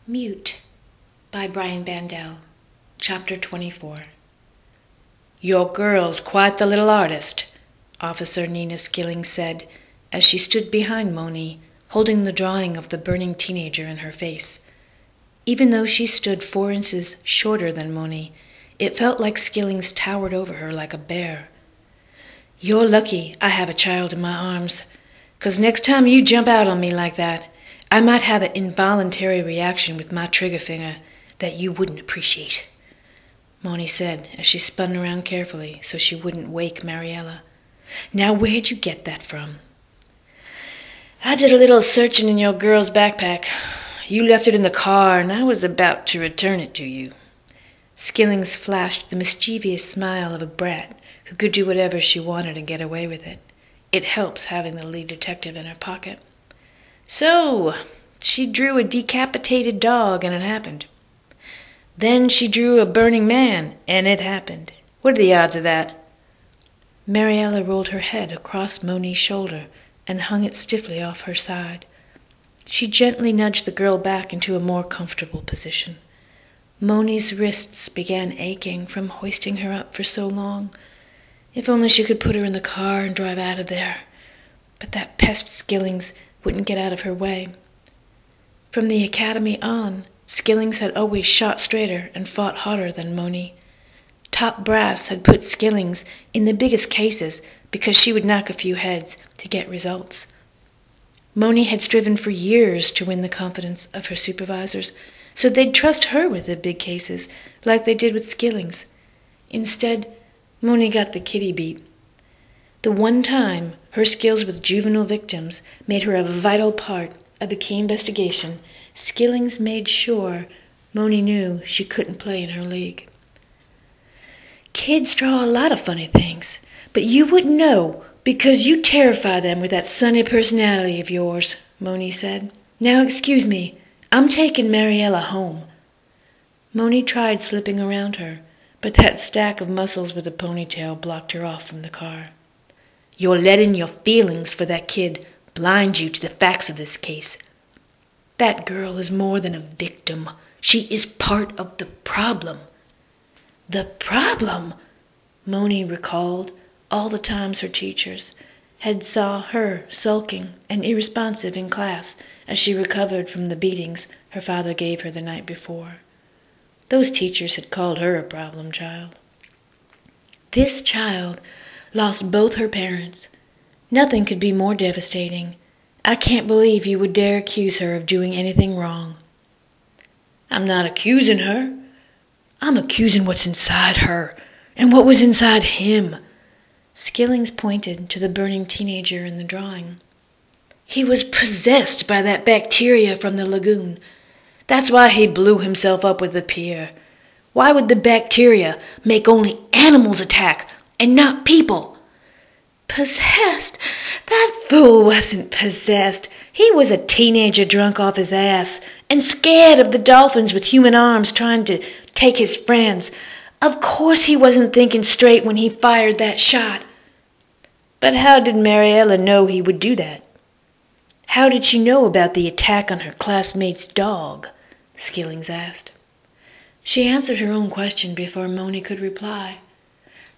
Mute by Bandell. Chapter 24. "Your girl's quite the little artist," Officer Nina Skilling said as she stood behind Moni, holding the drawing of the burning teenager in her face. Even though she stood 4 inches shorter than Moni, it felt like Skillings towered over her like a bear. "You're lucky I have a child in my arms, 'cause next time you jump out on me like that, I might have an involuntary reaction with my trigger finger that you wouldn't appreciate," Moni said as she spun around carefully so she wouldn't wake Mariella. "Now where'd you get that from?" "I did a little searching in your girl's backpack. You left it in the car and I was about to return it to you." Skillings flashed the mischievous smile of a brat who could do whatever she wanted and get away with it. It helps having the lead detective in her pocket. "So, she drew a decapitated dog and it happened. Then she drew a burning man and it happened. What are the odds of that?" Mariella rolled her head across Moni's shoulder and hung it stiffly off her side. She gently nudged the girl back into a more comfortable position. Moni's wrists began aching from hoisting her up for so long. If only she could put her in the car and drive out of there. But that pest Skillings wouldn't get out of her way. From the academy on, Skillings had always shot straighter and fought harder than Moni. Top brass had put Skillings in the biggest cases because she would knock a few heads to get results. Moni had striven for years to win the confidence of her supervisors, so they'd trust her with the big cases like they did with Skillings. Instead, Moni got the kitty beat. The one time her skills with juvenile victims made her a vital part of the key investigation, Skillings made sure Moni knew she couldn't play in her league. "Kids draw a lot of funny things, but you wouldn't know because you terrify them with that sunny personality of yours," Moni said. "Now excuse me, I'm taking Mariella home." Moni tried slipping around her, but that stack of muscles with a ponytail blocked her off from the car. "You're letting your feelings for that kid blind you to the facts of this case. That girl is more than a victim. She is part of the problem." "The problem?" Moni recalled all the times her teachers had saw her sulking and irresponsive in class as she recovered from the beatings her father gave her the night before. Those teachers had called her a problem child. This child lost both her parents. Nothing could be more devastating. I can't believe you would dare accuse her of doing anything wrong." "I'm not accusing her. I'm accusing what's inside her and what was inside him." Skillings pointed to the burning teenager in the drawing. "He was possessed by that bacteria from the lagoon. That's why he blew himself up with the pier. Why would the bacteria make only animals attack and not people?" "Possessed? That fool wasn't possessed. He was a teenager drunk off his ass and scared of the dolphins with human arms trying to take his friends. Of course he wasn't thinking straight when he fired that shot." "But how did Mariella know he would do that? How did she know about the attack on her classmate's dog?" Skillings asked. She answered her own question before Moni could reply.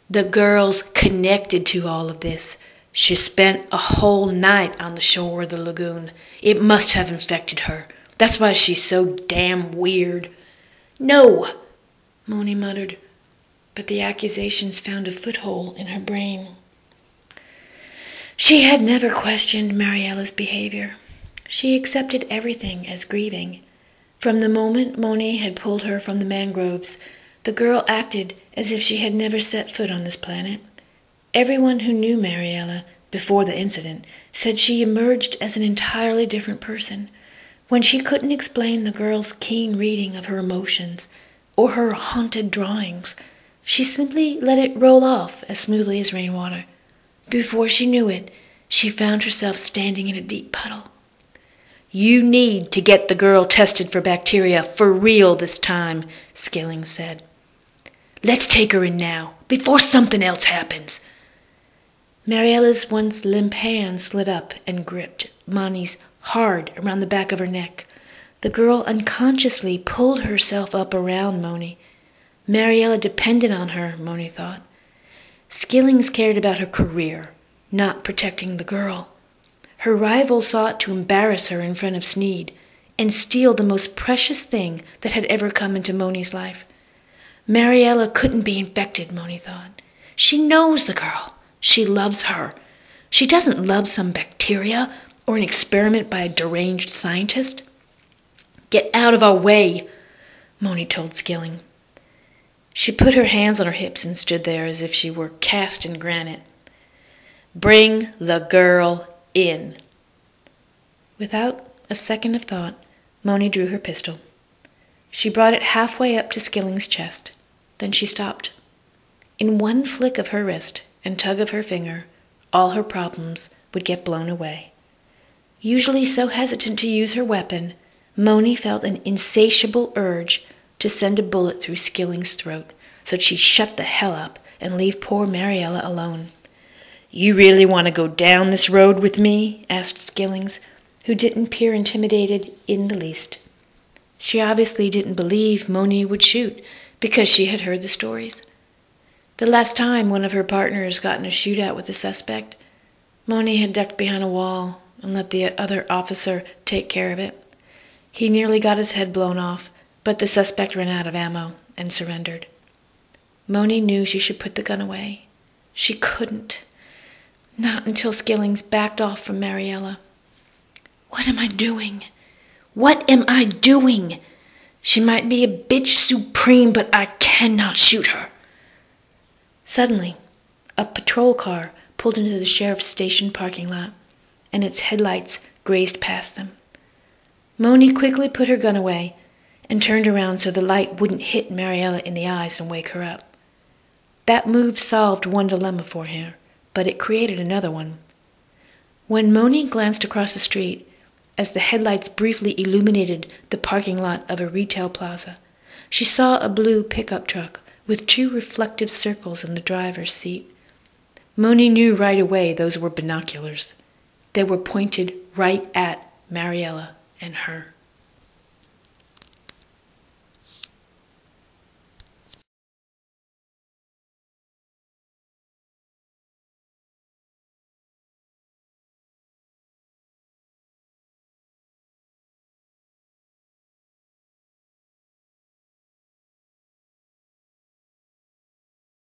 "The girl's connected to all of this. She spent a whole night on the shore of the lagoon. It must have infected her. That's why she's so damn weird." "No," Moni muttered, but the accusations found a foothold in her brain. She had never questioned Mariella's behavior. She accepted everything as grieving. From the moment Moni had pulled her from the mangroves, the girl acted as if she had never set foot on this planet. Everyone who knew Mariella before the incident said she emerged as an entirely different person. When she couldn't explain the girl's keen reading of her emotions or her haunted drawings, she simply let it roll off as smoothly as rainwater. Before she knew it, she found herself standing in a deep puddle. "You need to get the girl tested for bacteria for real this time," Skillings said. "Let's take her in now, before something else happens." Mariella's once limp hand slid up and gripped Moni's hard around the back of her neck. The girl unconsciously pulled herself up around Moni. Mariella depended on her, Moni thought. Skillings cared about her career, not protecting the girl. Her rival sought to embarrass her in front of Sneed and steal the most precious thing that had ever come into Moni's life. Mariella couldn't be infected, Moni thought. She knows the girl. She loves her. She doesn't love some bacteria or an experiment by a deranged scientist. Get out of our way, Moni told Skilling. She put her hands on her hips and stood there as if she were cast in granite. Bring the girl in. Without a second of thought, Moni drew her pistol. She brought it halfway up to Skilling's chest. Then she stopped. In one flick of her wrist and tug of her finger, all her problems would get blown away. Usually so hesitant to use her weapon, Moni felt an insatiable urge to send a bullet through Skilling's throat, so she'd shut the hell up and leave poor Mariella alone. You really want to go down this road with me? Asked Skillings, who didn't appear intimidated in the least. She obviously didn't believe Moni would shoot because she had heard the stories. The last time one of her partners got in a shootout with a suspect, Moni had ducked behind a wall and let the other officer take care of it. He nearly got his head blown off, but the suspect ran out of ammo and surrendered. Moni knew she should put the gun away. She couldn't. Not until Skillings backed off from Mariella. What am I doing? What am I doing? She might be a bitch supreme, but I cannot shoot her. Suddenly, a patrol car pulled into the sheriff's station parking lot, and its headlights grazed past them. Moni quickly put her gun away and turned around so the light wouldn't hit Mariella in the eyes and wake her up. That move solved one dilemma for her, but it created another one. When Moni glanced across the street, as the headlights briefly illuminated the parking lot of a retail plaza, she saw a blue pickup truck with two reflective circles in the driver's seat. Moni knew right away those were binoculars. They were pointed right at Mariella and her.